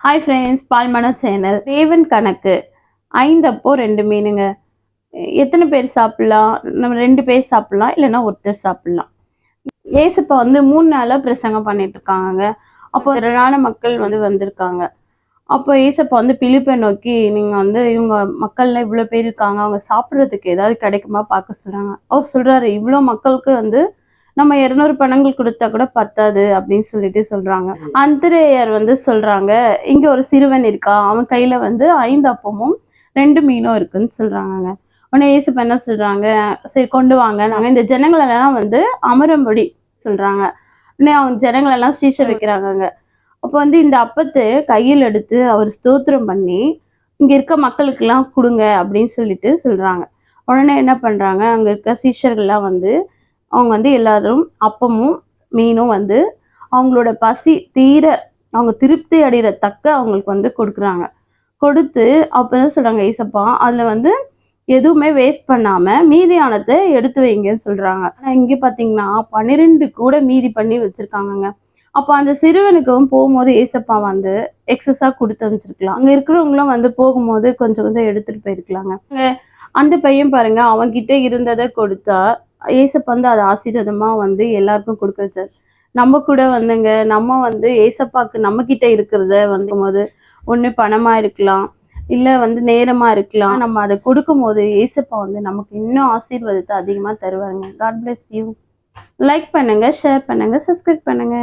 Hi friends, பால்மண channel. தேவன் கணக்கு 5 அப்போ 2 மீனுங்க. எத்தனை பேர் சாப்பிடலாம்? நம்ம 2 பேர் சாப்பிடலாம், இல்லைன்னா ஒருத்தர் சாப்பிடலாம். ஏசப்பா 3 நாளாக பிரசங்கம் பண்ணிட்டு இருக்காங்க. அப்போ திரளான மக்கள் வந்திருக்காங்க. அப்போ ஏசப்பா பிலிப்பை நோக்கி, நீங்க இவங்க மக்கள்லாம் இவ்வளோ பேர் இருக்காங்க, அவங்க சாப்பிட்றதுக்கு ஏதாவது கிடைக்குமா பார்க்க சொல்றாங்க. அவர் சொல்றாரு, இவ்வளோ மக்களுக்கு நம்ம 200 பணங்கள் கொடுத்தா கூட பத்தாது அப்படின்னு சொல்றாங்க. அந்திரேயர் சொல்றாங்க, இங்க ஒரு சிறுவன் இருக்கா, அவன் கையில 5 அப்பமும் 2 மீனும் இருக்குன்னு சொல்றாங்க. உடனே ஏசப்பா என்ன சொல்றாங்க, சரி கொண்டு வாங்க, நாங்க இந்த ஜனங்களெல்லாம் அமரும்படி சொல்றாங்க. உடனே அவங்க ஜனங்களெல்லாம் ஸ்ரீஷர் வைக்கிறாங்க. அப்போ இந்த அப்பத்தை கையில் எடுத்து அவர் ஸ்தோத்திரம் பண்ணி இங்க இருக்க மக்களுக்கெல்லாம் கொடுங்க அப்படின்னு சொல்றாங்க. உடனே என்ன பண்றாங்க, அங்க இருக்க சீஷர்கள்லாம் அவங்க எல்லாரும் அப்பமும் மீனும் அவங்களோட பசி தீர அவங்க திருப்தி அடைகிறத்தக்க அவங்களுக்கு கொடுக்குறாங்க. கொடுத்து அப்பதான் சொல்றாங்க, ஏசப்பா அதுல எதுவுமே வேஸ்ட் பண்ணாம மீதியானதை எடுத்து வைங்கன்னு சொல்றாங்க. ஆனா இங்க பாத்தீங்கன்னா 12 கூட மீதி பண்ணி வச்சிருக்காங்கங்க. அப்போ அந்த சிறுவனுக்கும் போகும்போது ஏசப்பா எக்ஸஸா கொடுத்து அமைச்சிருக்கலாம். அங்க இருக்கிறவங்களும் போகும்போது கொஞ்சம் கொஞ்சம் எடுத்துட்டு போயிருக்கலாங்க. அந்த பையன் பாருங்க, அவன்கிட்ட இருந்ததை கொடுத்தா ஏசப்பா அதை ஆசீர்வாதமா எல்லாருக்கும் கொடுக்க வச்சார். நம்ம கூட நம்ம ஏசப்பாக்கு நம்ம கிட்ட இருக்கிறத போது ஒண்ணு பணமா இருக்கலாம், இல்ல நேரமா இருக்கலாம். நம்ம அதை கொடுக்கும் போது ஏசப்பா நமக்கு இன்னும் ஆசீர்வாதத்தை அதிகமா தருவாங்க. God bless you. லைக் பண்ணுங்க, ஷேர் பண்ணுங்க, சப்ஸ்கிரைப் பண்ணுங்க.